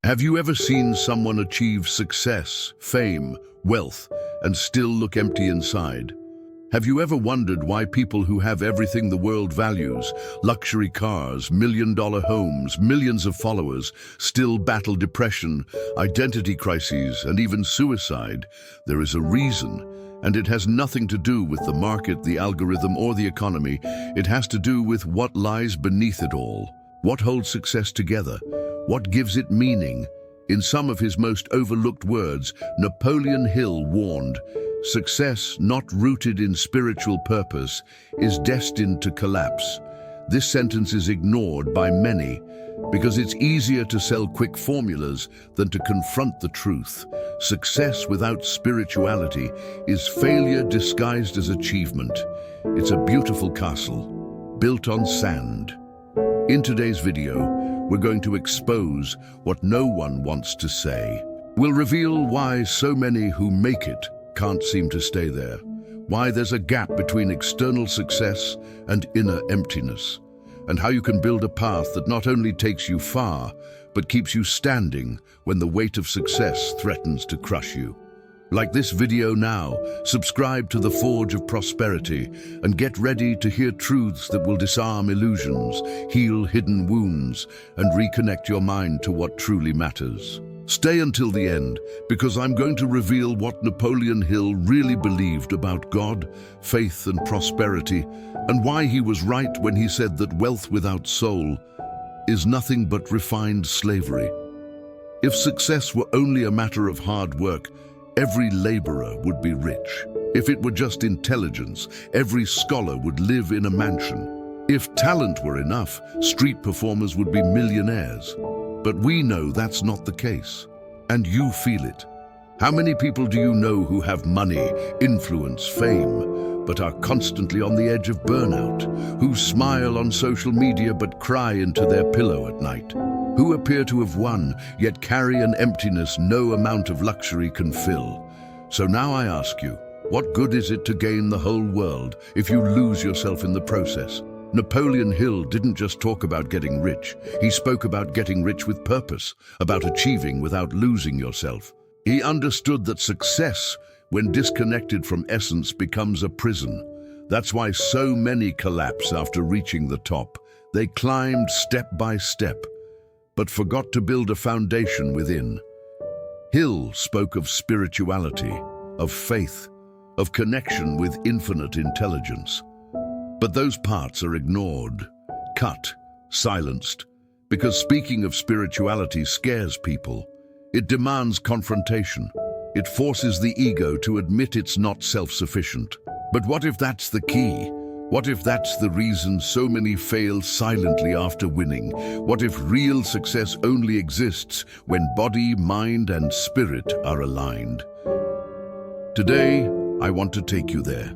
Have you ever seen someone achieve success, fame, wealth, and still look empty inside? Have you ever wondered why people who have everything the world values, luxury cars, million-dollar homes, millions of followers, still battle depression, identity crises, and even suicide? There is a reason, and it has nothing to do with the market, the algorithm, or the economy. It has to do with what lies beneath it all. What holds success together? What gives it meaning? In some of his most overlooked words, Napoleon Hill warned, "Success not rooted in spiritual purpose is destined to collapse." This sentence is ignored by many because it's easier to sell quick formulas than to confront the truth. Success without spirituality is failure disguised as achievement. It's a beautiful castle built on sand. In today's video, we're going to expose what no one wants to say. We'll reveal why so many who make it can't seem to stay there, why there's a gap between external success and inner emptiness, and how you can build a path that not only takes you far, but keeps you standing when the weight of success threatens to crush you. Like this video now, subscribe to the Forge of Prosperity and get ready to hear truths that will disarm illusions, heal hidden wounds, and reconnect your mind to what truly matters. Stay until the end, because I'm going to reveal what Napoleon Hill really believed about God, faith, and prosperity, and why he was right when he said that wealth without soul is nothing but refined slavery. If success were only a matter of hard work, every laborer would be rich. If it were just intelligence, every scholar would live in a mansion. If talent were enough, street performers would be millionaires. But we know that's not the case. And you feel it. How many people do you know who have money, influence, fame, but are constantly on the edge of burnout? Who smile on social media but cry into their pillow at night? Who appear to have won, yet carry an emptiness no amount of luxury can fill? So now I ask you, what good is it to gain the whole world if you lose yourself in the process? Napoleon Hill didn't just talk about getting rich. He spoke about getting rich with purpose, about achieving without losing yourself. He understood that success, when disconnected from essence, becomes a prison. That's why so many collapse after reaching the top. They climbed step by step, but forgot to build a foundation within. Hill spoke of spirituality, of faith, of connection with infinite intelligence. But those parts are ignored, cut, silenced, because speaking of spirituality scares people. It demands confrontation. It forces the ego to admit it's not self-sufficient. But what if that's the key? What if that's the reason so many fail silently after winning? What if real success only exists when body, mind, and spirit are aligned? Today, I want to take you there.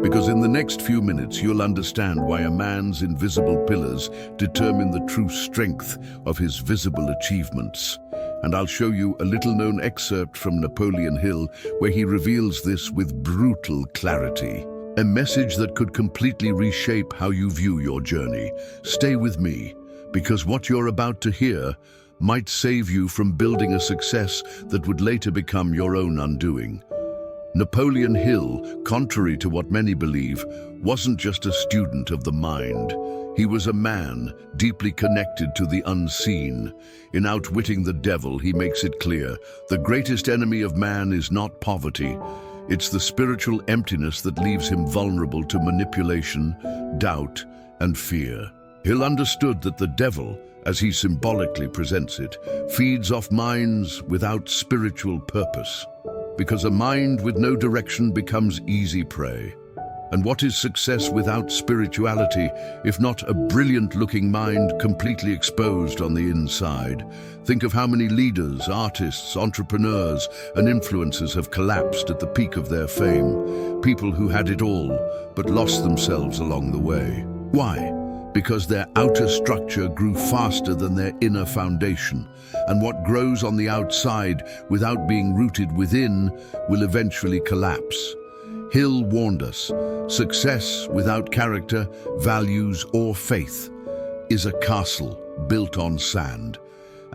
Because in the next few minutes, you'll understand why a man's invisible pillars determine the true strength of his visible achievements. And I'll show you a little-known excerpt from Napoleon Hill where he reveals this with brutal clarity. A message that could completely reshape how you view your journey. Stay with me, because what you're about to hear might save you from building a success that would later become your own undoing. Napoleon Hill, contrary to what many believe, wasn't just a student of the mind. He was a man deeply connected to the unseen. In Outwitting the Devil, he makes it clear, the greatest enemy of man is not poverty. It's the spiritual emptiness that leaves him vulnerable to manipulation, doubt, and fear. Hill understood that the devil, as he symbolically presents it, feeds off minds without spiritual purpose. Because a mind with no direction becomes easy prey. And what is success without spirituality, if not a brilliant-looking mind completely exposed on the inside? Think of how many leaders, artists, entrepreneurs, and influencers have collapsed at the peak of their fame. People who had it all, but lost themselves along the way. Why? Because their outer structure grew faster than their inner foundation, and what grows on the outside without being rooted within will eventually collapse. Hill warned us, success without character, values, or faith is a castle built on sand.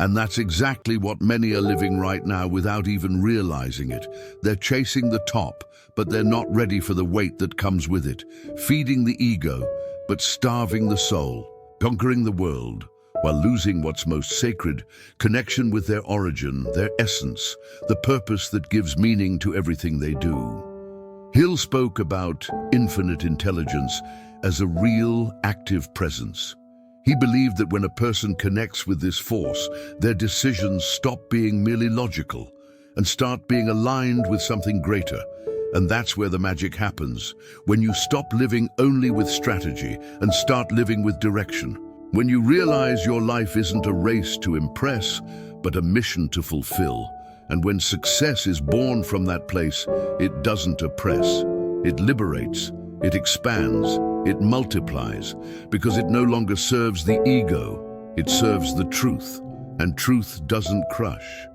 And that's exactly what many are living right now without even realizing it. They're chasing the top, but they're not ready for the weight that comes with it. Feeding the ego, but starving the soul. Conquering the world, while losing what's most sacred, connection with their origin, their essence, the purpose that gives meaning to everything they do. Hill spoke about infinite intelligence as a real, active presence. He believed that when a person connects with this force, their decisions stop being merely logical and start being aligned with something greater. And that's where the magic happens, when you stop living only with strategy and start living with direction. When you realize your life isn't a race to impress, but a mission to fulfill. And when success is born from that place, it doesn't oppress, it liberates, it expands, it multiplies, because it no longer serves the ego, it serves the truth. And truth doesn't crush,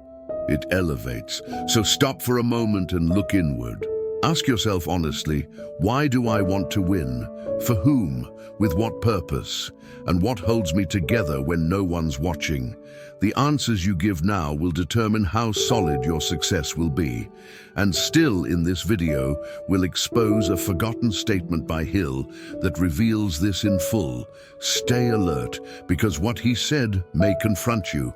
it elevates. So stop for a moment and look inward. Ask yourself honestly, why do I want to win? For whom? With what purpose? And what holds me together when no one's watching? The answers you give now will determine how solid your success will be. And still in this video, we'll expose a forgotten statement by Hill that reveals this in full. Stay alert, because what he said may confront you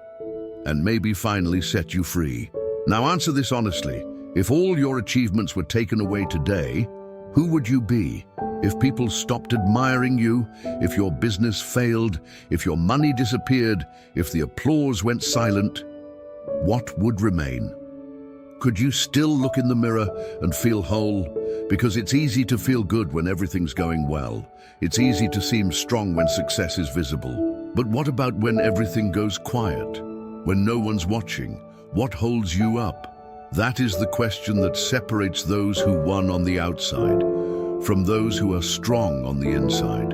and maybe finally set you free. Now answer this honestly. If all your achievements were taken away today, who would you be? If people stopped admiring you, if your business failed, if your money disappeared, if the applause went silent, what would remain? Could you still look in the mirror and feel whole? Because it's easy to feel good when everything's going well. It's easy to seem strong when success is visible. But what about when everything goes quiet? When no one's watching? What holds you up? That is the question that separates those who won on the outside from those who are strong on the inside.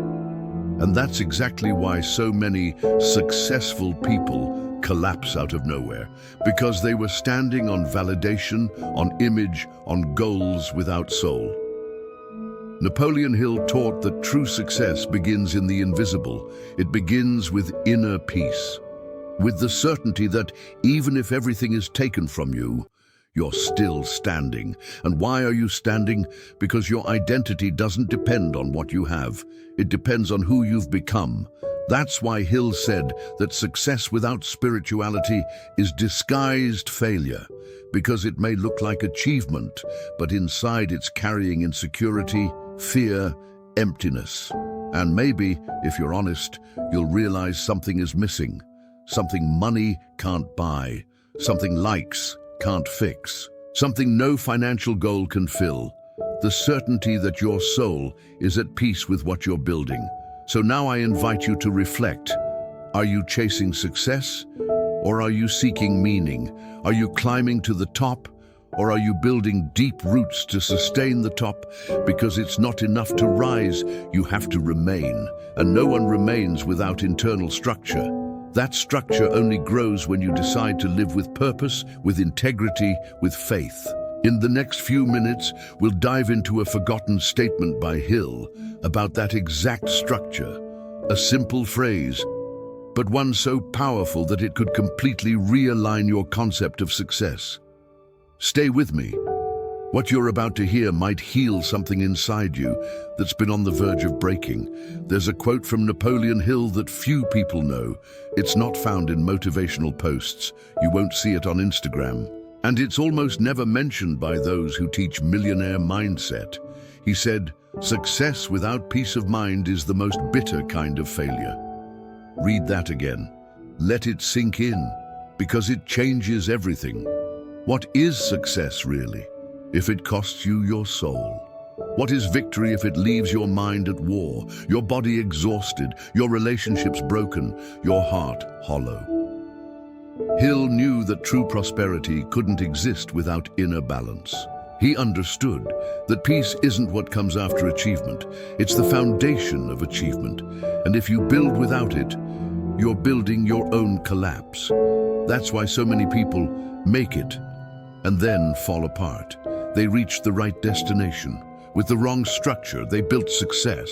And that's exactly why so many successful people collapse out of nowhere, because they were standing on validation, on image, on goals without soul. Napoleon Hill taught that true success begins in the invisible. It begins with inner peace, with the certainty that even if everything is taken from you, you're still standing. And why are you standing? Because your identity doesn't depend on what you have. It depends on who you've become. That's why Hill said that success without spirituality is disguised failure, because it may look like achievement, but inside it's carrying insecurity, fear, emptiness. And maybe, if you're honest, you'll realize something is missing, something money can't buy, something likes can't fix, something no financial goal can fill, the certainty that your soul is at peace with what you're building. So now I invite you to reflect. Are you chasing success, or are you seeking meaning? Are you climbing to the top, or are you building deep roots to sustain the top? Because it's not enough to rise, you have to remain, and no one remains without internal structure. That structure only grows when you decide to live with purpose, with integrity, with faith. In the next few minutes, we'll dive into a forgotten statement by Hill about that exact structure. A simple phrase, but one so powerful that it could completely realign your concept of success. Stay with me. What you're about to hear might heal something inside you that's been on the verge of breaking. There's a quote from Napoleon Hill that few people know. It's not found in motivational posts. You won't see it on Instagram. And it's almost never mentioned by those who teach millionaire mindset. He said, "Success without peace of mind is the most bitter kind of failure." Read that again. Let it sink in, because it changes everything. What is success really, if it costs you your soul? What is victory if it leaves your mind at war, your body exhausted, your relationships broken, your heart hollow? Hill knew that true prosperity couldn't exist without inner balance. He understood that peace isn't what comes after achievement, it's the foundation of achievement. And if you build without it, you're building your own collapse. That's why so many people make it and then fall apart. They reached the right destination. With the wrong structure, they built success,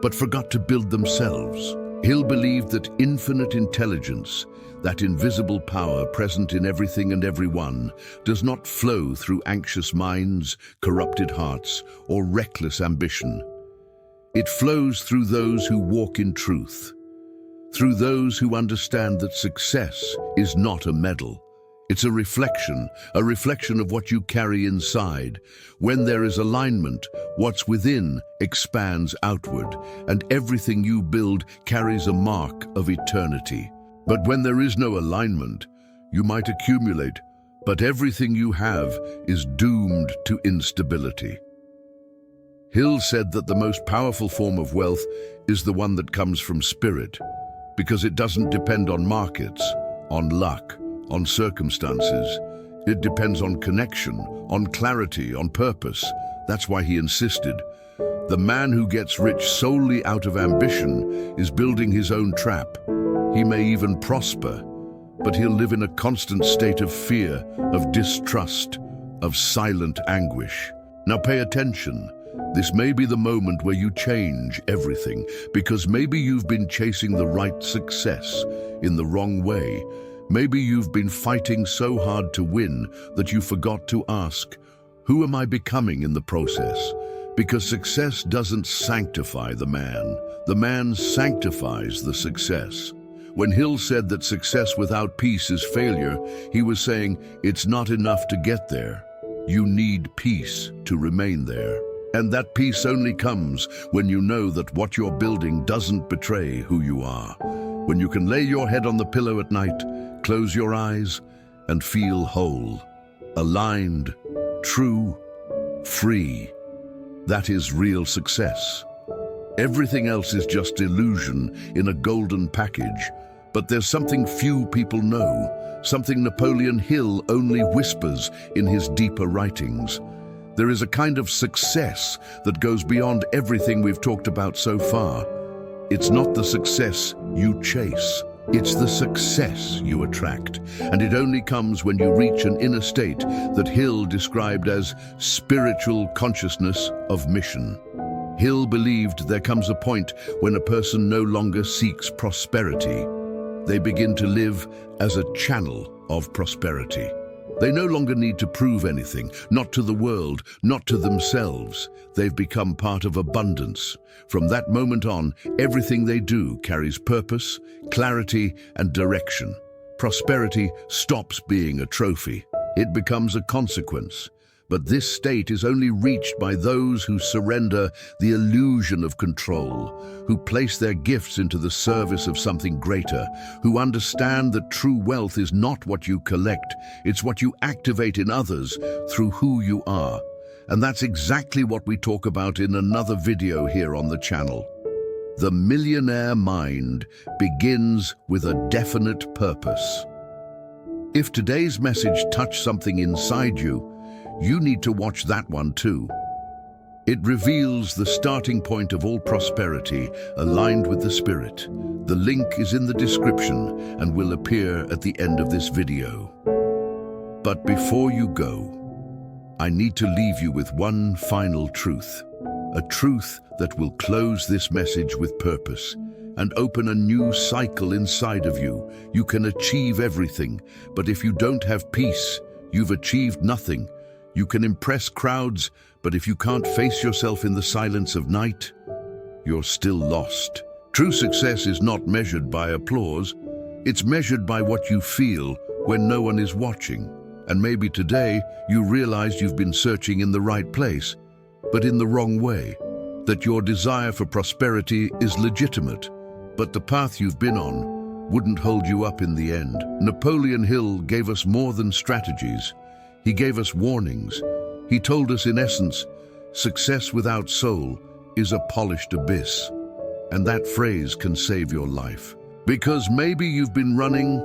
but forgot to build themselves. Hill believed that infinite intelligence, that invisible power present in everything and everyone, does not flow through anxious minds, corrupted hearts, or reckless ambition. It flows through those who walk in truth, through those who understand that success is not a medal. It's a reflection of what you carry inside. When there is alignment, what's within expands outward, and everything you build carries a mark of eternity. But when there is no alignment, you might accumulate, but everything you have is doomed to instability. Hill said that the most powerful form of wealth is the one that comes from spirit, because it doesn't depend on markets, on luck, on circumstances. It depends on connection, on clarity, on purpose. That's why he insisted. The man who gets rich solely out of ambition is building his own trap. He may even prosper, but he'll live in a constant state of fear, of distrust, of silent anguish. Now pay attention. This may be the moment where you change everything, because maybe you've been chasing the right success in the wrong way. Maybe you've been fighting so hard to win that you forgot to ask, who am I becoming in the process? Because success doesn't sanctify the man sanctifies the success. When Hill said that success without peace is failure, he was saying it's not enough to get there. You need peace to remain there. And that peace only comes when you know that what you're building doesn't betray who you are. When you can lay your head on the pillow at night, close your eyes, and feel whole, aligned, true, free. That is real success. Everything else is just illusion in a golden package. But there's something few people know, something Napoleon Hill only whispers in his deeper writings. There is a kind of success that goes beyond everything we've talked about so far. It's not the success you chase, it's the success you attract. And it only comes when you reach an inner state that Hill described as spiritual consciousness of mission. Hill believed there comes a point when a person no longer seeks prosperity. They begin to live as a channel of prosperity. They no longer need to prove anything, not to the world, not to themselves. They've become part of abundance. From that moment on, everything they do carries purpose, clarity, and direction. Prosperity stops being a trophy. It becomes a consequence. But this state is only reached by those who surrender the illusion of control, who place their gifts into the service of something greater, who understand that true wealth is not what you collect, it's what you activate in others through who you are. And that's exactly what we talk about in another video here on the channel. The Millionaire Mind begins with a definite purpose. If today's message touched something inside you, you need to watch that one too. It reveals the starting point of all prosperity, aligned with the spirit. The link is in the description and will appear at the end of this video. But before you go, I need to leave you with one final truth. A truth that will close this message with purpose and open a new cycle inside of you. You can achieve everything, but if you don't have peace, you've achieved nothing. You can impress crowds, but if you can't face yourself in the silence of night, you're still lost. True success is not measured by applause. It's measured by what you feel when no one is watching. And maybe today you realized you've been searching in the right place, but in the wrong way. That your desire for prosperity is legitimate, but the path you've been on wouldn't hold you up in the end. Napoleon Hill gave us more than strategies. He gave us warnings. He told us, in essence, success without soul is a polished abyss. And that phrase can save your life. Because maybe you've been running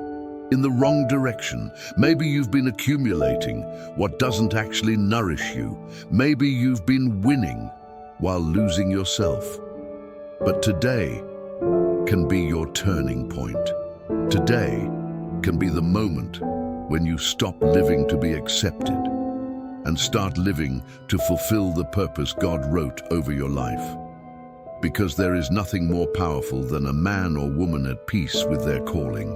in the wrong direction. Maybe you've been accumulating what doesn't actually nourish you. Maybe you've been winning while losing yourself. But today can be your turning point. Today can be the moment when you stop living to be accepted and start living to fulfill the purpose God wrote over your life. because there is nothing more powerful than a man or woman at peace with their calling,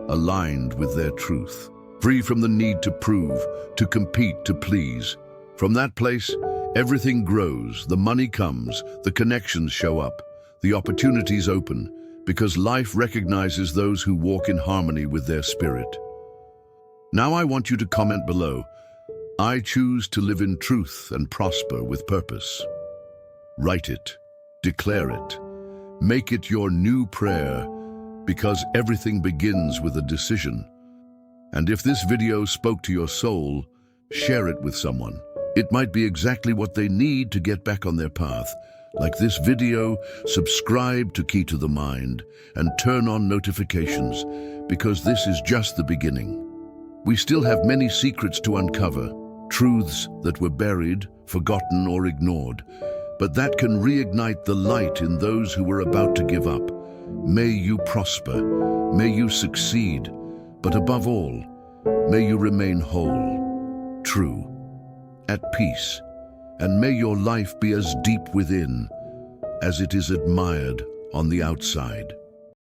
aligned with their truth, free from the need to prove, to compete, to please. From that place, everything grows, the money comes, the connections show up, the opportunities open, because life recognizes those who walk in harmony with their spirit. Now I want you to comment below, I choose to live in truth and prosper with purpose. Write it, declare it, make it your new prayer, because everything begins with a decision. And if this video spoke to your soul, share it with someone. It might be exactly what they need to get back on their path. Like this video, subscribe to Key to the Mind and turn on notifications, because this is just the beginning. We still have many secrets to uncover, truths that were buried, forgotten, or ignored, but that can reignite the light in those who were about to give up. May you prosper, may you succeed, but above all, may you remain whole, true, at peace, and may your life be as deep within as it is admired on the outside.